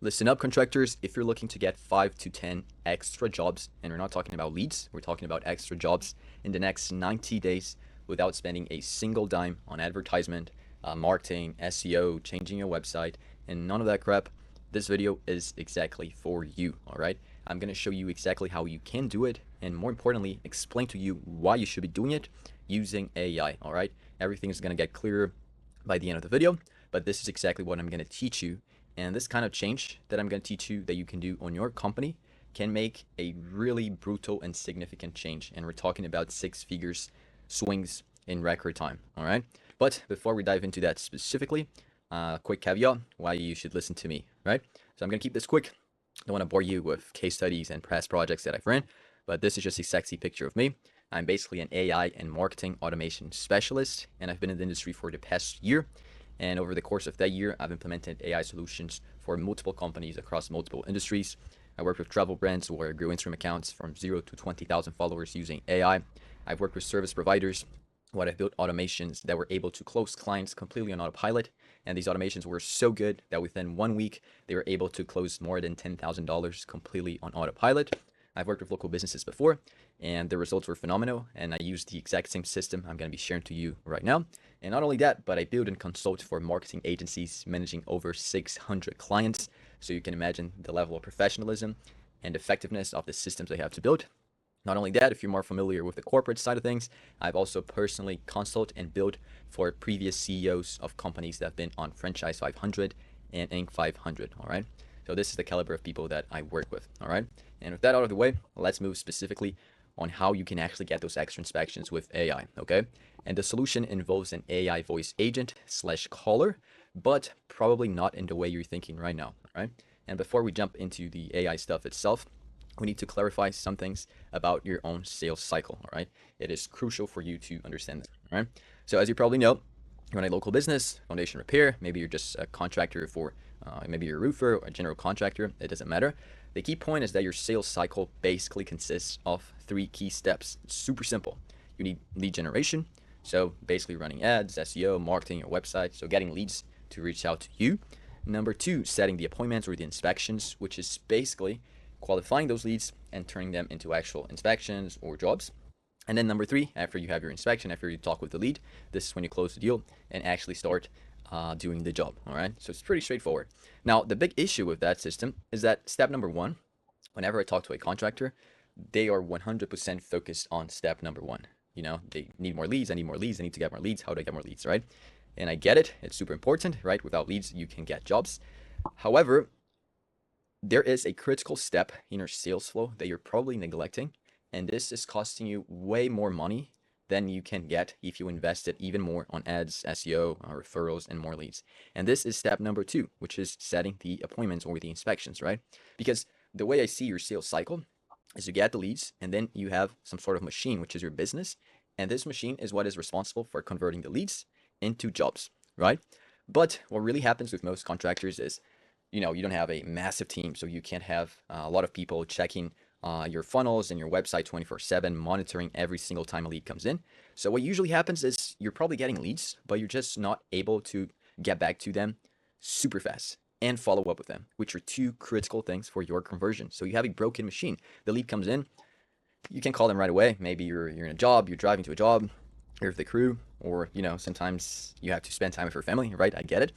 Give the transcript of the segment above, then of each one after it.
Listen up, contractors. If you're looking to get 5 to 10 extra jobs, and we're not talking about leads, we're talking about extra jobs in the next 90 days without spending a single dime on advertisement, marketing, SEO, changing your website, and none of that crap, this video is exactly for you, all right? I'm going to show you exactly how you can do it, and more importantly, explain to you why you should be doing it using AI, all right? Everything is going to get clearer by the end of the video, but this is exactly what I'm going to teach you. And this kind of change that I'm going to teach you that you can do on your company can make a really brutal and significant change. And we're talking about 6 figures swings in record time. All right. But before we dive into that specifically, quick caveat why you should listen to me. Right. So I'm going to keep this quick. I don't want to bore you with case studies and past projects that I've ran, but this is just a sexy picture of me. I'm basically an AI and marketing automation specialist, and I've been in the industry for the past year. And over the course of that year, I've implemented AI solutions for multiple companies across multiple industries. I worked with travel brands where I grew Instagram accounts from 0 to 20,000 followers using AI. I've worked with service providers where I've built automations that were able to close clients completely on autopilot. And these automations were so good that within 1 week, they were able to close more than $10,000 completely on autopilot. I've worked with local businesses before, and the results were phenomenal, and I used the exact same system I'm going to be sharing to you right now. And not only that, but I build and consult for marketing agencies managing over 600 clients, so you can imagine the level of professionalism and effectiveness of the systems I have to build. Not only that, if you're more familiar with the corporate side of things, I've also personally consult and built for previous CEOs of companies that have been on Franchise 500 and Inc. 500, all right? So this is the caliber of people that I work with, all right? And with that out of the way, let's move specifically on how you can actually get those extra inspections with AI, okay? And the solution involves an AI voice agent / caller, but probably not in the way you're thinking right now, all right? And before we jump into the AI stuff itself, we need to clarify some things about your own sales cycle, all right? It is crucial for you to understand that, all right? So as you probably know, you run a local business, foundation repair, maybe you're just a contractor for, maybe you're a roofer or a general contractor, it doesn't matter. The key point is that your sales cycle basically consists of 3 key steps. It's super simple. You need lead generation, so basically running ads, SEO, marketing your website, so getting leads to reach out to you. Number 2, setting the appointments or the inspections, which is basically qualifying those leads and turning them into actual inspections or jobs. And then number 3, after you have your inspection, after you talk with the lead, this is when you close the deal and actually start doing the job, all right? So it's pretty straightforward. Now, the big issue with that system is that step number 1, whenever I talk to a contractor, they are 100% focused on step number 1. You know, they need more leads, I need more leads, I need to get more leads, how do I get more leads, right? And I get it, it's super important, right? Without leads, you can get jobs. However, there is a critical step in your sales flow that you're probably neglecting, and this is costing you way more money than you can get if you invested even more on ads, SEO, referrals, and more leads. And this is step number 2, which is setting the appointments or the inspections, right? Because the way I see your sales cycle is you get the leads, and then you have some sort of machine, which is your business. And this machine is what is responsible for converting the leads into jobs, right? But what really happens with most contractors is, you don't have a massive team, so you can't have a lot of people checking your funnels and your website 24/7, monitoring every single time a lead comes in. So what usually happens is you're probably getting leads, but you're just not able to get back to them super fast and follow up with them, which are 2 critical things for your conversion. So you have a broken machine. The lead comes in, you can call them right away. Maybe you're in a job, you're driving to a job, you're with the crew, or sometimes you have to spend time with your family, right? I get it.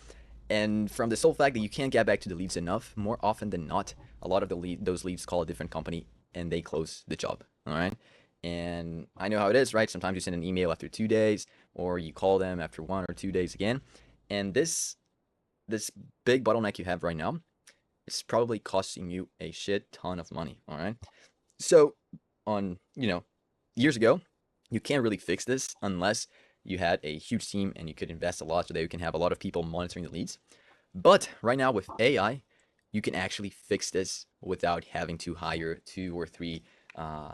And from the sole fact that you can't get back to the leads enough, more often than not, a lot of those leads call a different company and they close the job, all right? And I know how it is, right? Sometimes you send an email after 2 days, or you call them after 1 or 2 days again. And this big bottleneck you have right now is probably costing you a shit ton of money, all right? So on, years ago, you can't really fix this unless you had a huge team and you could invest a lot so that you can have a lot of people monitoring the leads. But right now with AI, you can actually fix this without having to hire 2 or 3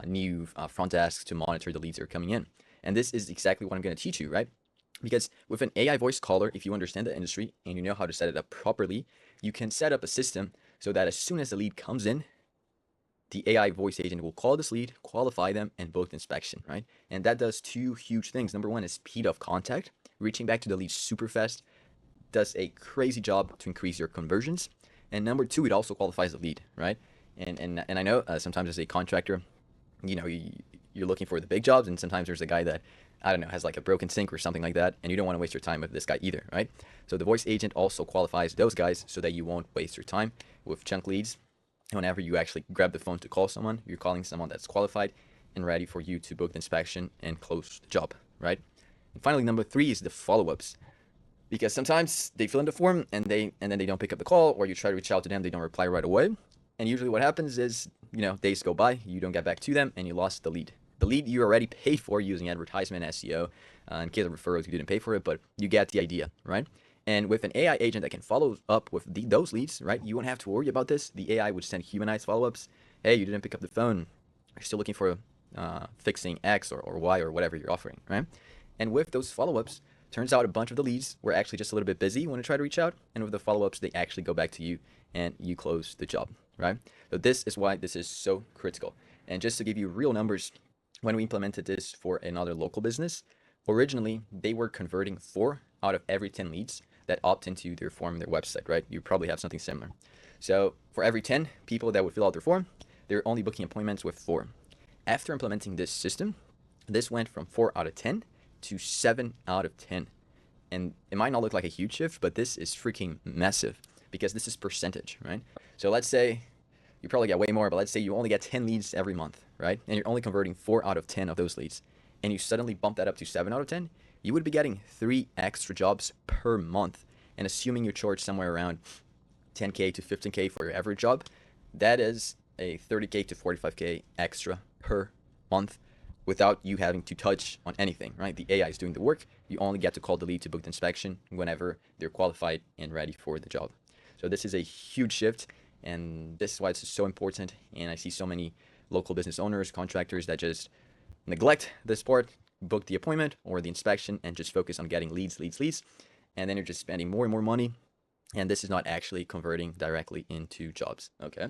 new front desks to monitor the leads that are coming in. And this is exactly what I'm going to teach you, right? Because with an AI voice caller, if you understand the industry and you know how to set it up properly, you can set up a system so that as soon as the lead comes in, the AI voice agent will call this lead, qualify them, and book inspection, right? And that does 2 huge things. Number 1 is speed of contact. Reaching back to the lead super fast does a crazy job to increase your conversions. And number two, it also qualifies a lead, right? And I know sometimes as a contractor, you're looking for the big jobs, and sometimes there's a guy that I don't know has like a broken sink or something like that, and you don't want to waste your time with this guy either, right? So the voice agent also qualifies those guys so that you won't waste your time with chunk leads. Whenever you actually grab the phone to call someone, you're calling someone that's qualified and ready for you to book the inspection and close the job, right? And finally, number three is the follow-ups, because sometimes they fill in the form and then they don't pick up the call, or you try to reach out to them, they don't reply right away. And usually what happens is, days go by, you don't get back to them, and you lost the lead. The lead you already paid for using advertisement, SEO, in case of referrals, you didn't pay for it, but you get the idea, right? And with an AI agent that can follow up with those leads, right, you won't have to worry about this. The AI would send humanized follow-ups. Hey, you didn't pick up the phone. You're still looking for fixing X or Y or whatever you're offering, right? And with those follow-ups, turns out a bunch of the leads were actually just a little bit busy when they try to reach out. And with the follow-ups, they actually go back to you and you close the job, right? So this is why this is so critical. And just to give you real numbers, when we implemented this for another local business, originally they were converting 4 out of every 10 leads that opt into their form on their website, right? You probably have something similar. So for every 10 people that would fill out their form, they're only booking appointments with 4. After implementing this system, this went from 4 out of 10 to 7 out of 10. And it might not look like a huge shift, but this is freaking massive because this is percentage, right? So let's say you probably get way more, but let's say you only get 10 leads every month, right? And you're only converting 4 out of 10 of those leads. And you suddenly bump that up to 7 out of 10, you would be getting 3 extra jobs per month. And assuming you charge somewhere around 10K to 15K for your average job, that is a 30K to 45K extra per month without you having to touch on anything, right? The AI is doing the work. You only get to call the lead to book the inspection whenever they're qualified and ready for the job. So this is a huge shift, and this is why it's so important. And I see so many local business owners, contractors that just neglect this part, book the appointment or the inspection, and just focus on getting leads. And then you're just spending more and more money. And this is not actually converting directly into jobs, okay?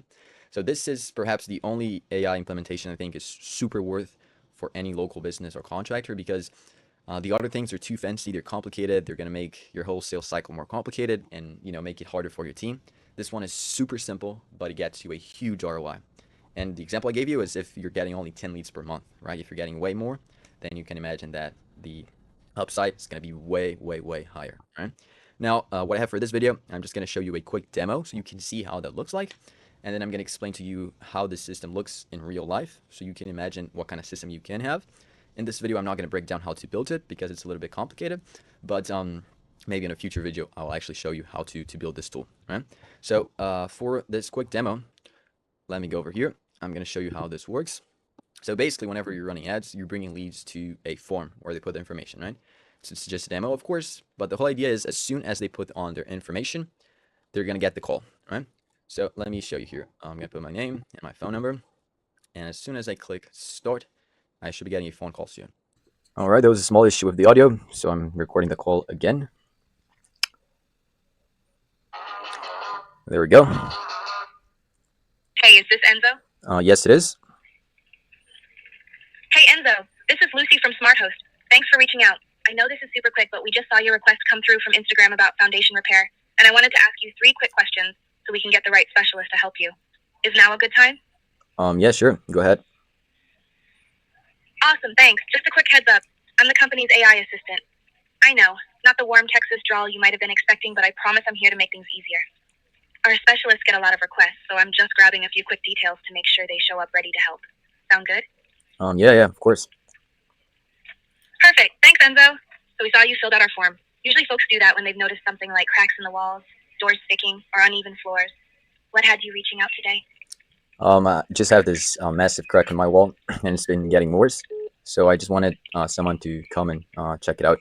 So this is perhaps the only AI implementation I think is super worth for any local business or contractor, because the other things are too fancy, they're complicated, they're gonna make your whole sales cycle more complicated and make it harder for your team. This one is super simple, but it gets you a huge ROI. And the example I gave you is if you're getting only 10 leads per month, right? If you're getting way more, then you can imagine that the upside is gonna be way, way, way higher, right? Now, what I have for this video, I'm just gonna show you a quick demo so you can see how that looks like. And then I'm gonna explain to you how the system looks in real life so you can imagine what kind of system you can have. In this video, I'm not gonna break down how to build it because it's a little bit complicated, but maybe in a future video, I'll actually show you how to build this tool, right? So for this quick demo, let me go over here. I'm gonna show you how this works. So basically, whenever you're running ads, you're bringing leads to a form where they put the information, right? So it's just a demo, of course, but the whole idea is as soon as they put on their information, they're gonna get the call, right? So let me show you here. I'm gonna put my name and my phone number, and as soon as I click start, I should be getting a phone call soon. All right, there was a small issue with the audio, so I'm recording the call again. There we go. Hey, is this Enzo? Yes, it is. Hey, Enzo. This is Lucy from SmartHost. Thanks for reaching out. I know this is super quick, but we just saw your request come through from Instagram about foundation repair, and I wanted to ask you 3 quick questions so we can get the right specialist to help you. Is now a good time? Yeah, sure. Go ahead. Awesome, thanks. Just a quick heads up. I'm the company's AI assistant. I know, not the warm Texas drawl you might have been expecting, but I promise I'm here to make things easier. Our specialists get a lot of requests, so I'm just grabbing a few quick details to make sure they show up ready to help. Sound good? Yeah, of course. Perfect. Thanks, Enzo. So we saw you filled out our form. Usually folks do that when they've noticed something like cracks in the walls, doors sticking, or uneven floors. What had you reaching out today? I just have this massive crack in my wall, and it's been getting worse. So I just wanted someone to come and check it out.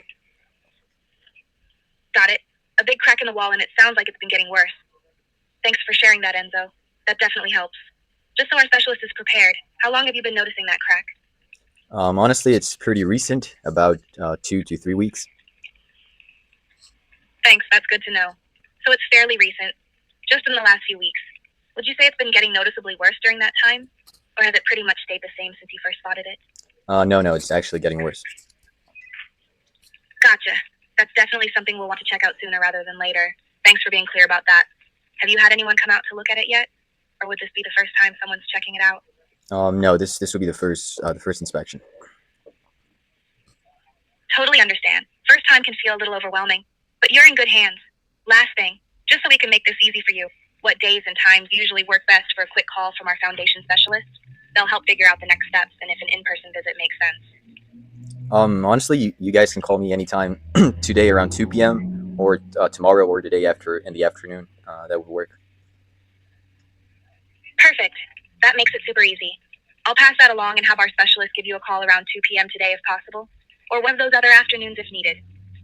Got it. A big crack in the wall, and it sounds like it's been getting worse. Thanks for sharing that, Enzo. That definitely helps. Just so our specialist is prepared, how long have you been noticing that crack? Honestly, it's pretty recent, about 2 to 3 weeks. Thanks, that's good to know. So it's fairly recent, just in the last few weeks. Would you say it's been getting noticeably worse during that time? Or has it pretty much stayed the same since you first spotted it? No, it's actually getting worse. Gotcha. That's definitely something we'll want to check out sooner rather than later. Thanks for being clear about that. Have you had anyone come out to look at it yet? Or would this be the first time someone's checking it out? No, this will be the first inspection. Totally understand. First time can feel a little overwhelming, but you're in good hands. Last thing, just so we can make this easy for you, what days and times usually work best for a quick call from our foundation specialist? They'll help figure out the next steps and if an in-person visit makes sense. Honestly, you guys can call me anytime today around 2 p.m. or tomorrow or the day after in the afternoon. That would work. Perfect. That makes it super easy. I'll pass that along and have our specialist give you a call around 2 p.m. today if possible, or one of those other afternoons if needed.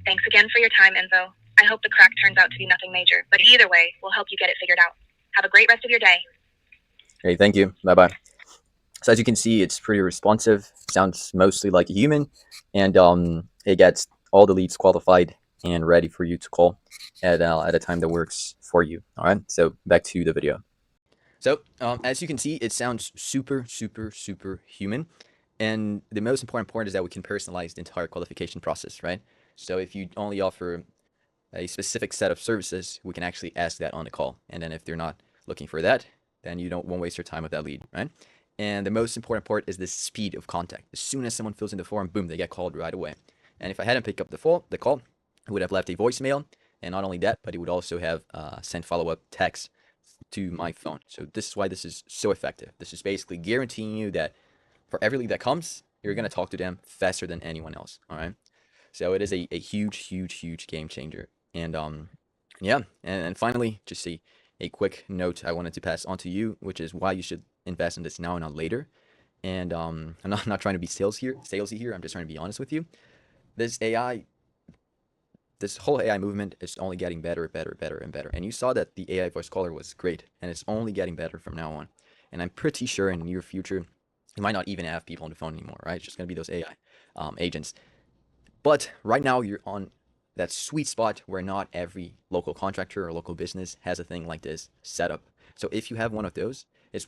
Thanks again for your time, Enzo. I hope the crack turns out to be nothing major, but either way, we'll help you get it figured out. Have a great rest of your day. Okay, thank you. Bye bye. So as you can see, it's pretty responsive. Sounds mostly like a human, and it gets all the leads qualified and ready for you to call at a time that works for you. All right. So back to the video. So as you can see, it sounds super, super, super human. And the most important part is that we can personalize the entire qualification process, right? So if you only offer a specific set of services, we can actually ask that on the call. And then if they're not looking for that, then you won't waste your time with that lead, right? And the most important part is the speed of contact. As soon as someone fills in the form, boom, they get called right away. And if I hadn't picked up the call, I would have left a voicemail. And not only that, but it would also have sent follow-up text to my phone. So this is why this is so effective. This is basically guaranteeing you that for every lead that comes, you're going to talk to them faster than anyone else. All right. So it is a huge, huge, huge game changer. And yeah. And finally, just a quick note I wanted to pass on to you, which is why you should invest in this now and not later. And I'm not trying to be salesy here. I'm just trying to be honest with you. This AI, this whole AI movement is only getting better, better, better, and better. And you saw that the AI voice caller was great, and it's only getting better from now on. And I'm pretty sure in the near future, you might not even have people on the phone anymore, right? It's just going to be those AI agents. But right now, you're on that sweet spot where not every local contractor or local business has a thing like this set up. So if you have one of those, it's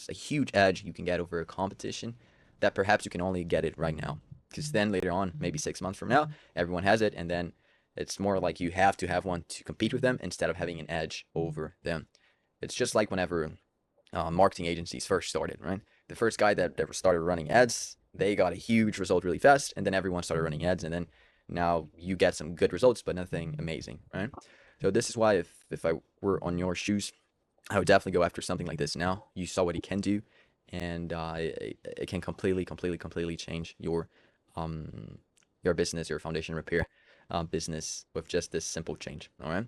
a huge edge you can get over a competition that perhaps you can only get it right now. Because then later on, maybe 6 months from now, everyone has it, and then it's more like you have to have one to compete with them instead of having an edge over them. It's just like whenever marketing agencies first started, right? The first guy that ever started running ads, they got a huge result really fast, and then everyone started running ads, and then now you get some good results, but nothing amazing, right? So this is why if I were on your shoes, I would definitely go after something like this now. You saw what he can do, and it can completely change your business, your foundation repair business with just this simple change. All right.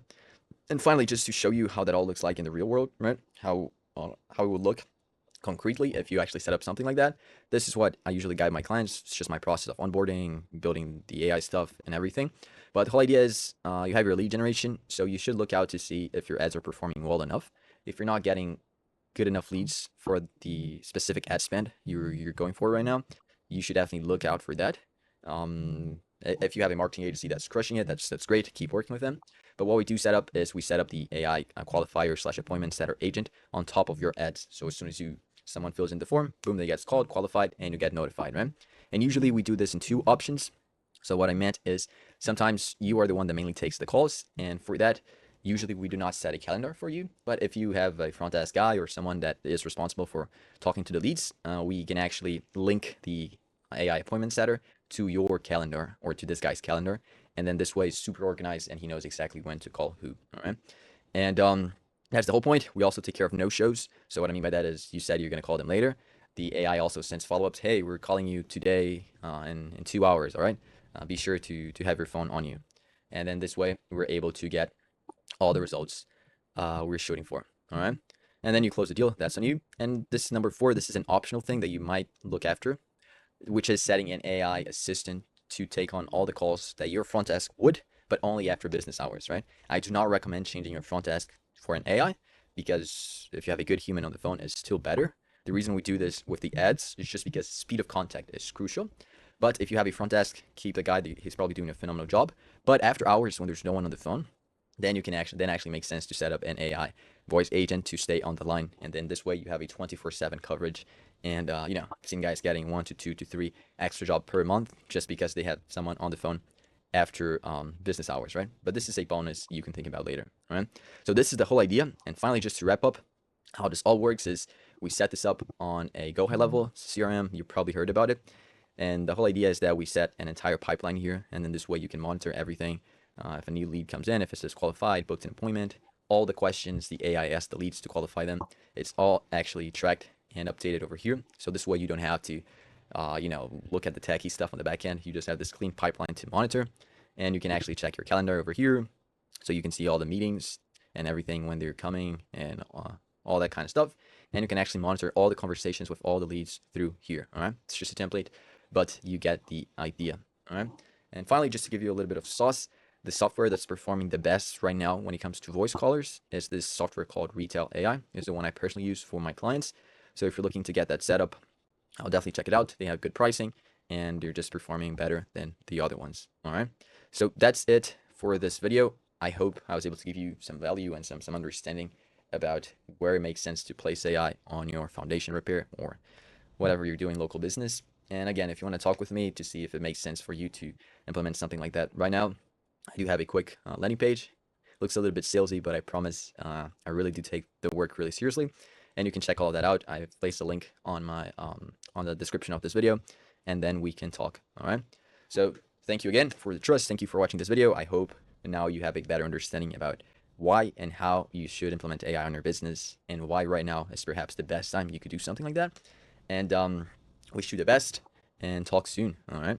And finally, just to show you how that all looks like in the real world, right? How it would look concretely if you actually set up something like that. This is what I usually guide my clients. It's just my process of onboarding, building the AI stuff, and everything. But the whole idea is you have your lead generation, so you should look out to see if your ads are performing well enough. If you're not getting good enough leads for the specific ad spend you're going for right now, you should definitely look out for that. If you have a marketing agency that's crushing it, that's great. Keep working with them. But what we do set up is we set up the AI qualifier / appointment setter agent on top of your ads. So as soon as someone fills in the form, boom, they get called, qualified, and you get notified, right? And usually we do this in two options. So what I meant is sometimes you are the one that mainly takes the calls, and for that, usually we do not set a calendar for you. But if you have a front desk guy or someone that is responsible for talking to the leads, we can actually link the AI appointment setter to your calendar or to this guy's calendar, and then this way it's super organized and he knows exactly when to call who. All right. And that's the whole point. We also take care of no shows. So what I mean by that is you said you're going to call them later. The AI also sends follow-ups. Hey, we're calling you today in 2 hours. All right. Be sure to have your phone on you. And then this way we're able to get all the results we're shooting for. All right. And then you close the deal. That's on you. And this number 4, this is an optional thing that you might look after, which is setting an AI assistant to take on all the calls that your front desk would, but only after business hours, right? I do not recommend changing your front desk for an AI because if you have a good human on the phone, it's still better. The reason we do this with the ads is just because speed of contact is crucial. But if you have a front desk, keep the guy, he's probably doing a phenomenal job. But after hours, when there's no one on the phone, then you can actually make sense to set up an AI voice agent to stay on the line. And then this way you have a 24/7 coverage. And, I've seen guys getting 1 to 2 to 3 extra job per month just because they have someone on the phone after business hours, right? But this is a bonus you can think about later, all right? So this is the whole idea. And finally, just to wrap up, how this all works is we set this up on a go high level CRM. You probably heard about it. And the whole idea is that we set an entire pipeline here. And then this way you can monitor everything. If a new lead comes in, if it says qualified, booked an appointment, all the questions the AI asks the leads to qualify them, it's all actually tracked and updated over here. So this way you don't have to, look at the techie stuff on the back end. You just have this clean pipeline to monitor. And you can actually check your calendar over here. So you can see all the meetings and everything when they're coming and all that kind of stuff. And you can actually monitor all the conversations with all the leads through here. All right. It's just a template, but you get the idea. All right. And finally, just to give you a little bit of sauce, the software that's performing the best right now when it comes to voice callers is this software called Retail AI. It's the one I personally use for my clients. So if you're looking to get that set up, I'll definitely check it out. They have good pricing and they're just performing better than the other ones. All right. So that's it for this video. I hope I was able to give you some value and some understanding about where it makes sense to place AI on your foundation repair or whatever you're doing local business. And again, if you want to talk with me to see if it makes sense for you to implement something like that right now, I do have a quick landing page. Looks a little bit salesy, but I promise I really do take the work really seriously. And you can check all of that out. I've placed a link on my on the description of this video, and then we can talk. All right. So thank you again for the trust. Thank you for watching this video. I hope now you have a better understanding about why and how you should implement AI on your business, and why right now is perhaps the best time you could do something like that. And wish you the best, and talk soon. All right.